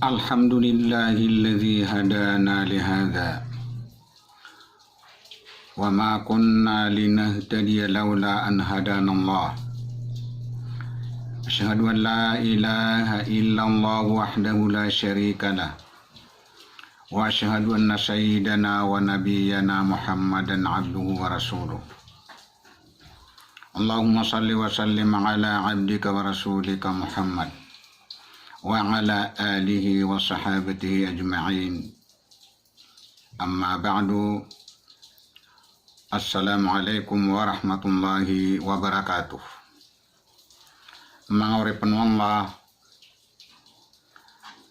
Alhamdulillahilladzi hadana lihadza wa ma kunna linahtadiya laula an hadanallah. Asyhadu an la ilaha illallah wahdahu la syarika lah wa asyhadu anna sayyidana wa nabiyyana Muhammadan abduhu wa rasuluh. Allahumma salli wa sallim ala abdika wa rasulika Muhammad wa ala alihi wa sahabatihi ajma'in. Amma ba'du. Assalamualaikum warahmatullahi wabarakatuh. Mga uri Allah,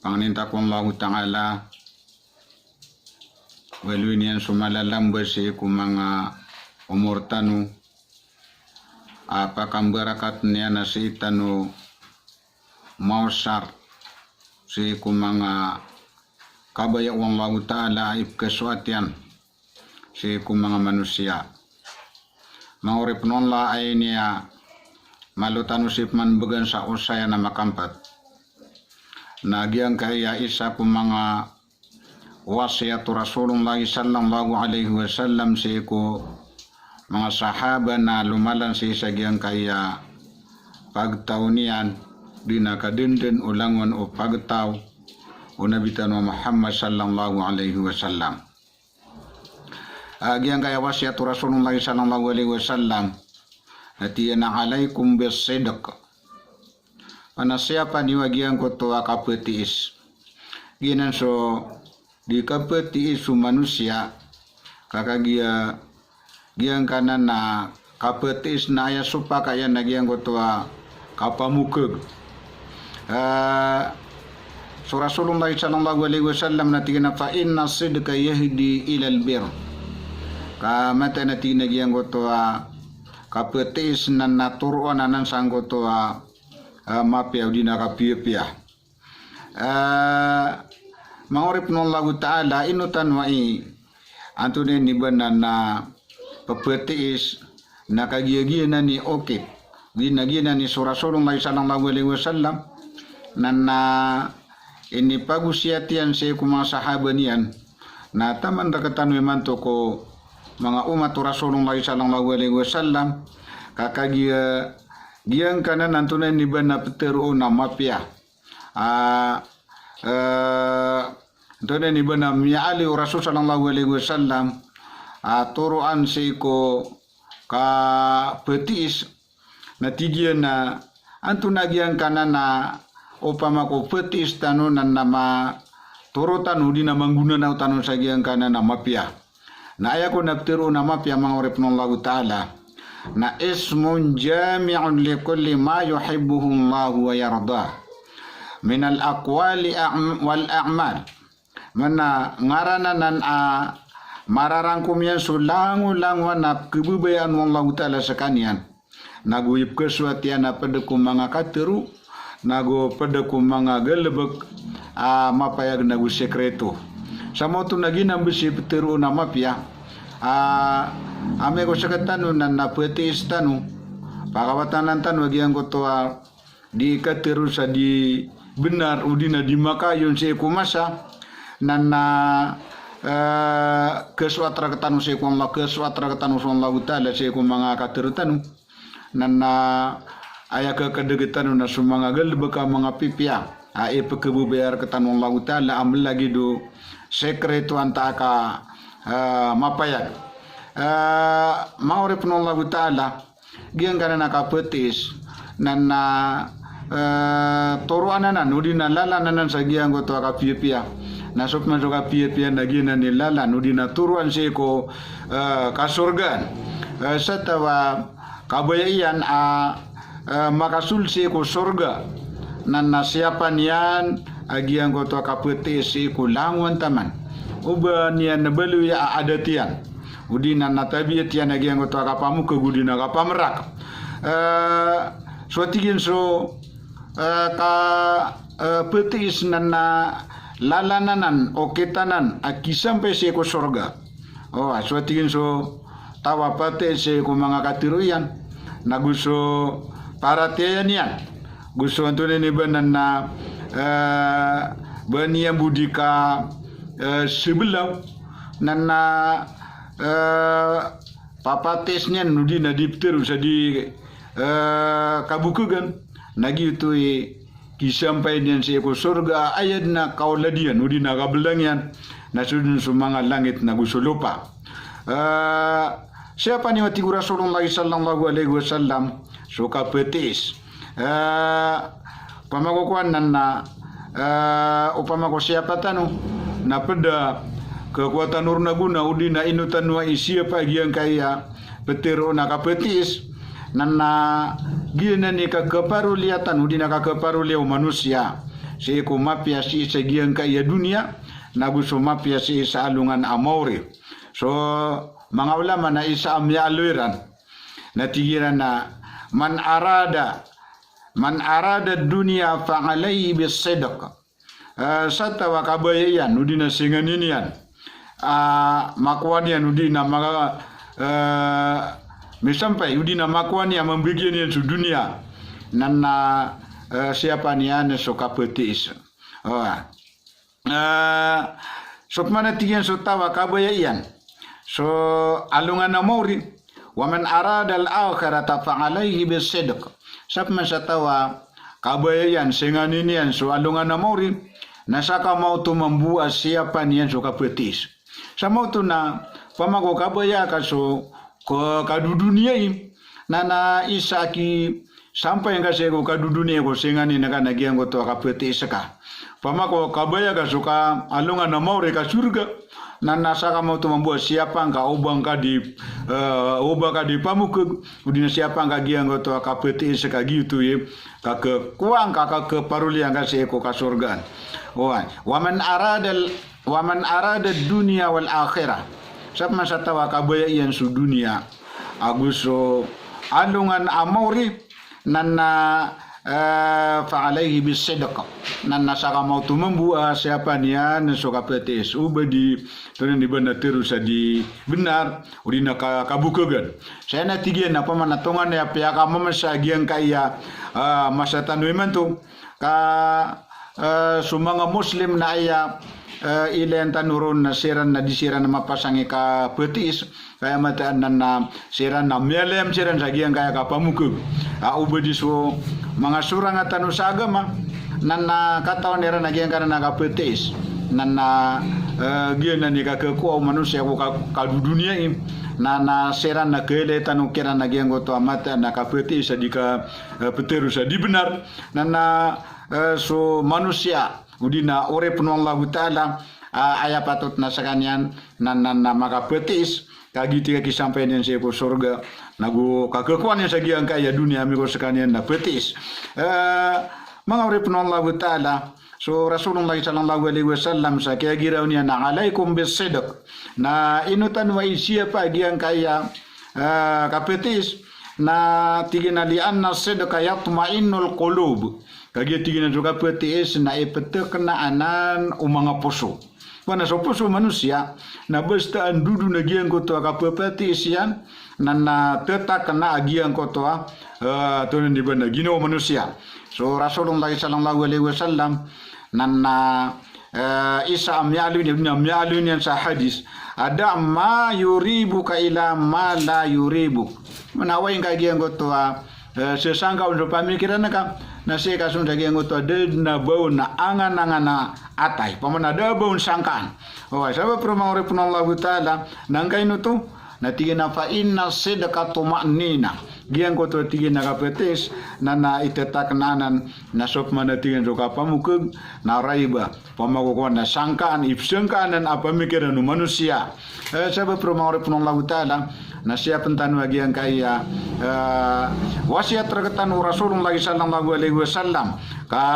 panginta ko Allah Ta'ala, waluin yan sumalalambas ku mga umurtanu, apakang barakat niya na si itanu mausar si ku mga kabaya Allah Ta'ala ipkaswatian si ku mga manusia. Mga uri Allah ay niya malutan usip man bagan sa usaya na makampat. Nagyang kaya isa po mga wasiyatu Rasulullah sallallahu alaihi wasallam si ko mga sahaba na lumalan si isa gyang kaya pagtaunian di nakadindin ulangon o pagtaw o nabitan wa Muhammad sallallahu alaihi wasallam. Gyang kaya wasiyatu Rasulullah sallallahu alaihi wasallam Natiyana alaikum bisidq. Panasiapa ni wagian ko to kapetiis. Ginan so di kapetiis su manusia kakagia giang kanan na kapetiis na aya supa kaya nagian ko to kapamukeg. So Rasulullah sallallahu alaihi wasallam natigana fa inna sidqa yahdi ila albir. Kamata natigana giang ko to kapetis nan naturuan nan sanggoto mapia udina kapia mangorip nallahu ta'ala inutan wai antune ni banana pepetis nakagia-gia ni okip gina-gina ni Rasulullah sallallahu alaihi wasallam nana ini pagusiatian saya kuma sahabanian na taman dakatan memang toko mga umat Rasulullah sallallahu alaihi wasallam kakagia giang kanan nantunay ni bana petero na mapia tunay ni bana miali Rasul sallallahu alaihi wasallam turuan siko ka petis na tigian na antuna giang kanan na upama ko petis tanunan nama turutan udina mangguna na tanun sa giang kanan na mapia. Na ayako nabtiru na mapya mga uripnallahu ta'ala na ismun jami'un li kulli ma yuhibbuhu Allah wa yardah min al-aqwali wal a'mal mana ngarananan mararangkum yan sulangulang wanap kebubayan Allah ta'ala sekanian naguyip keswatian na pedekum mga katiru nagu pedekum mga gelebek mapayag nagu sekreto sama tu nagi nambisi petiru na mapya ame ko sakatanu nan napetis tanu pakawatanan tanu wagi ang kotoa di katiru sa di benar udina di makayun si kumasa nan keswatra ketanu si kumala keswatra ketanu Allah Ta'ala si kumanga katiru tanu nan aya ke kedegitanu na sumanga gelbeka mga pipia pekebubayar ketanu Allah Ta'ala ambil lagi do sekretu antaka mapayag maurip Allah Ta'ala giang kana nakapetis nan toruananan udina lalanan sa giang ko to kapia nasuk masuk kapia nagina ni lalan udina turuan siko kasurgan satawa kabayan makasul siko surga nan nasiapan yan agian ko to kapetis siko langon taman uban yan nabelu ya adatian udina natabiat yan agian ko to kapamu kegudina kapamerak suatigin so ka petis nana lalananan o ketanan aki sampai se ko sorga suatigin so tawa pate se ko mga katiruyan naguso para tiyan yan gusto antone ni banan na bani yang budika sebelah nana papatisnya nudi nadip terus di kabukugan nagi itu kisampai nian seko surga ayat na kauladian nudi na kabelangyan na sudun sumanga langit na gusulupa. Siapa ni mati Rasulullah sallallahu alaihi wasallam suka petis pamakuan nana upama ko siapa tanu na peda kekuatan nurna guna udina inutan wa isia pagi yang kaya petero na kapetis nana gina ni kakaparuliatan udina kakaparuliau manusia si kumapia si segian kaya dunia nagu sumapia si saalungan amauri so mga ulama na isa amyaluiran na tigiran na man arada dunia fa alayhi bisidq sata wa kabayan udina singaninian makwanian udina maka misampai udina makwanian membagian su dunia nana siapa nian soka petis sokmana tigian sotawa kabayan so alungan namori waman arada al-akhirata fa alayhi bisidq sapma satawa kabayan singaninian so alungan namori nasaka mau tu membuat siapa nian suka petis sama tu na pamago kabaya kaso ko kadu dunia ini nana isaki sampai yang kasih ko kadu dunia ko singani naga nagian ko to ka petis ka pamago kabaya kasuka alungan namori ka surga nana saka mau tu membuat siapa angka obang ka di pamuk udina siapa angka gian ko to ka petis ka gitu ye ka ke kuang ka ke paruli angka se ko ka surga waman arada dunia wal akhirah sama satawa kabaya ian su dunia aguso alungan amori nana fa alaihi bisidq nana saka mau tu membuat siapa nian soka petis ubadi tunan di benar terus di benar udina kabukegan saya na tigian apa mana tongan ya pihak kamu masagian kaya masa tanuiman tu sumanga muslim na aya ilen tanurun na siran na disiran na mapasangi ka petis kaya mataan na siran na melem siran sagian kaya ka pamukug ubadi so mga surang atanu sa agama nana katawan nira na gian kana ka petis nana gian na ni ka kekuau manusia ko ka dunia ini nana seran na kele tanu kira na gian go to amata na ka petis sadika peteru sadi benar nana so manusia udina ore penuh Allah Ta'ala ayat patut nasakanian nana maka petis kagi tiga kisampai yang saya surga nagu kekekuan yang segi angka ya dunia amigo sekalian na petis mga ore penuh Allah Ta'ala so Rasulullah sallallahu alaihi wasallam sa kaya girawnya na alaikum bisidq na inutan wa isya pagi ang kaya kapetis na tiginali anna sidqa yatma'innul qulub kagi tigina juga petis na ipete kena anan umanga puso wana so puso manusia na basta andudu na giang ko to ka petis yan na teta kena agiang ko to tunan di banda gino manusia so Rasulullah sallallahu alaihi wasallam nana isa amyalun yang sa hadis ada ma yuribuka ila ma la yuribuk menawa yang kagian ko to sesangka untuk pamikiran ka na se kasung dagi ngo to de na bau na angan atai pamana da bau sangkan sabab permangore punallahu taala nangkai no to na tigina fa inna sidqa tuma'nina gian ko to tigina ka petis na itetak nanan na sop mana tigin ka pamukug na raiba pamago ko na sangkaan ifsangkaan apa mikiran manusia sabab permangore punallahu taala na siya pentanu agi ang kaya wasiat terketan Rasulullah sallallahu alaihi wasallam ka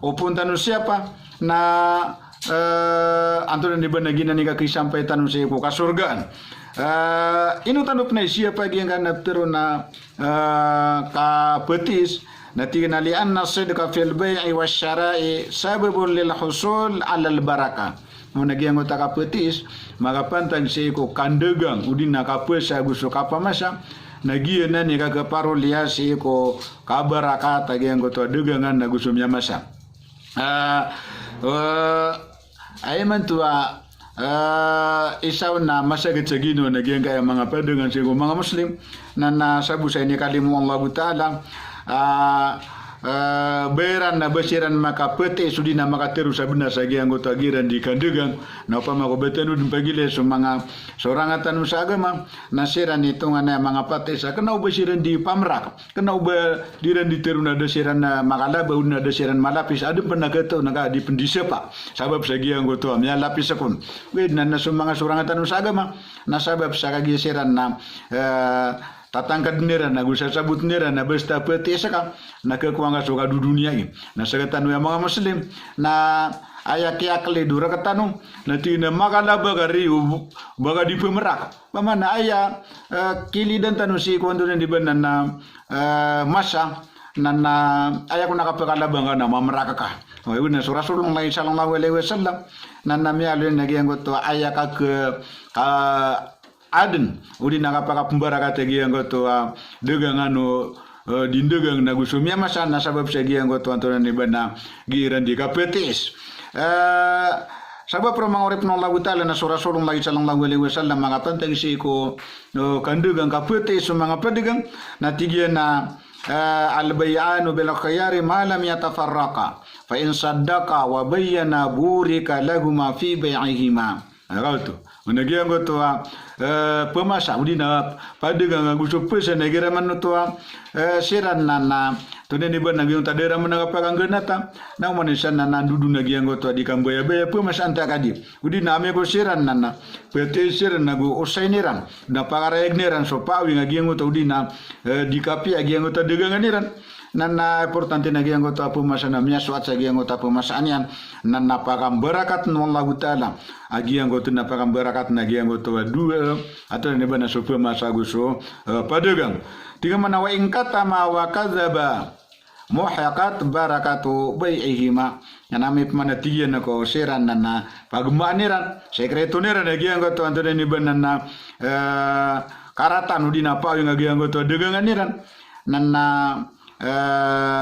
upuntanu siapa na antun di banagina ni ka kisampai tanu siya ko ka surgaan inu tanup na siapa agi ang kanaptero na ka petis na tinali anna sidqa fil bai'i wasyara'i sababun lil husul 'ala al barakah munagiang utaka petis maka pantang seiko kandegang udina kapesa guso kapa masa nagia nani kaga parolia seiko kabaraka tagiang goto degangan na guso masa ay man tua isaw na masagit sa Ginoo na giyan kaya mga padangan siguro mga Muslim na sabu sa ini kalimu Allah Ta'ala beran na basiran maka pete sudi na maka terus sabna sagi anggota giran di kandegang na pa mako betenu dun pagile so mga sorangatan sa agama nasiran itu ngana mga pate sa kana basiran di pamrak kana diran di teruna dasiran na makala bauna dasiran malapis adu penagato naga di pendisepa sabab sagi anggota ya lapis sakun we na so mga sorangatan sa agama na sabab sa kagisiran na tatangkat nera na gusa sabut nera na besta pete saka na kekuanga soka du dunia ini na sakatanu ya mga Muslim na ayaki akle dura katanu na tina makala bagari baga di pemerak pamana aya kili dan tanu si kondo di benan na masa na aya kuna kapakala banga na mameraka ka o ibuna Rasulullah sallallahu alaihi wasallam na mialu na giyango to aya ka ke aden udi nakapaka pembaraka tegi yang goto degang anu dindegang nagu sumia masa na sabab segi yang goto antona ni bana giran di kapetis sabab romang urip Allah Ta'ala na Rasulullah sallallahu alaihi wasallam mangatan tegi siko kandegang kapetis mga pedegang na tigian na al-bay'anu bil khiyari ma lam yatafarraqa fa in saddaqa wa bayyana burika lahuma fi bai'ihima tu menagian gotoa pemasa udina pada gang gusu pesa negara manutua siran nana tune ni ban nagiun tadera menangapa gangenata na manisan nana dudu nagian gotoa di kamboya be pemasa anta kadi udina ame go siran nana pete siran nagu osainiran na pagara egneran so pawi ngagian gotoa udina di kapi agian gotoa deganganiran nana importante nagi anggota pemasa namanya suat sagi anggota pemasanian nana pakam berakat Allah Ta'ala agi anggota na pakam berakat nagi anggota dua atau ne bana so pemasa guso padegang tiga mana wa ingkata ma wa kadzaba muhaqat barakatu bai'ihima yanami mana tiga na ko seran nana pagmaniran sekretoniran nagi anggota antone ni banana karatan udina pa yang nagi anggota deganganiran nana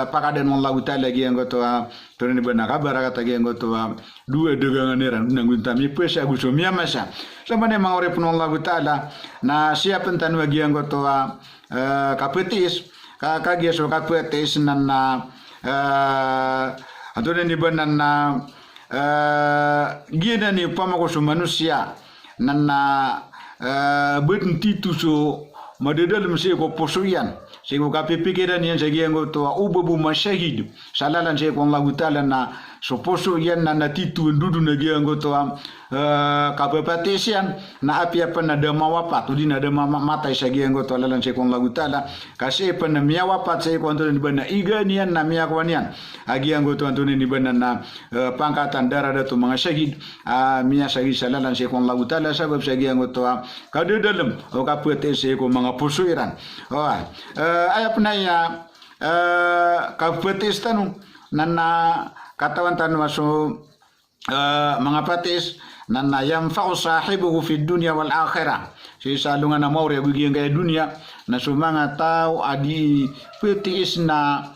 pakaden Allah Ta'ala gi angoto toreni bana kabara kata gi angoto dua degangan eran nangunta mi pesa guso mi amasa samane mangore pun Allah Ta'ala na siapen tanu gi angoto kapetis kagi so kapetis nana toreni bana na gina ni pamako so manusia nana beten titu so madedal mse ko posuyan sego kapipikiran yan segi ngo to ububu mashahid salalan se ko Allah Ta'ala na so poso yan na titu ndudu na gi ngo to kapapatisian na api apa na dama wapat udina dama mata segi ngo to lalan se ko Allah Ta'ala kasi pa na miya wapat se ko antone ni bana iganian na miya kwanian agi ngo to antone ni bana na pangkatan darah datu mga syahid miya sagi salalan se ko Allah Ta'ala sabab segi ngo to kade dalam o kapete se ko mga pusuiran aya penaya kapetis tanu nana katawan tanu masu mga patis nana yanfa'u sahibuhu fid dunya wal akhirah si salungan na maure gugian kaya dunia na sumanga tau adi petis na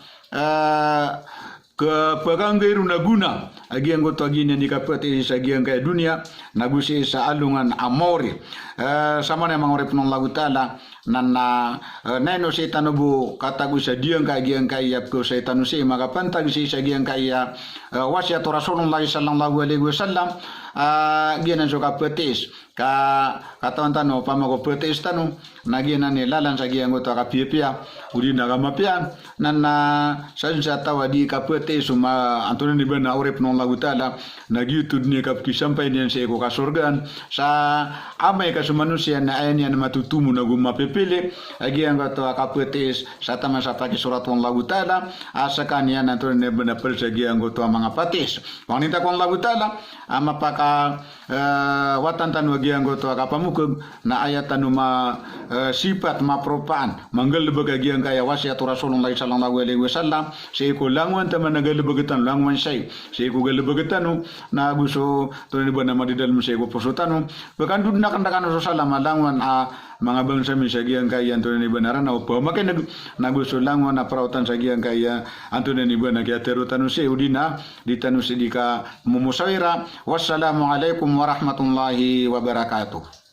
ke paganggeru na guna agi anggota gini di kapati sagian kaya dunia nagusi sa alungan amori sama na mga repon Allah Ta'ala nana neno si tanubu katagu sa diang kagian kaya ko sa tanusi maka pantag si sagian kaya wasiat Rasulullah sallallahu alaihi wasallam ginan so kapetis katawan tanu pamako petis tanu naginan ni lalan sagi anggota kapia udi nagamapia nana sa tawa di kapete suma antone ni bana urip non Allah Ta'ala nagitu ni kapki sampai ni se ko kasurgan sa amai ka manusia na ayani na matutumu na gumma pepele agi anggota kapetes sa tama sa paki surat Allah Ta'ala asakan yan antone ni bana persagi anggota mga patis wanita ko Allah Ta'ala amapaka watan tanu agi anggota kapamukug na ayatan ma sifat mapropaan manggal bagagian kaya wasiat Rasulullah sallallahu alaihi wasallam seko langwan taman nagal bagatan langwan sai seko gal bagatanu na gusto to ni bana madidal seko posotanu bakan dudna kandakan Rasulullah langwan mga bangsa misagian kaya anto ni benaran au pa make nagusulang na prautan sagian kaya anto ni bana kaya terutanu se udina ditanu sedika mumusawira. Wassalamu alaikum warahmatullahi wabarakatuh.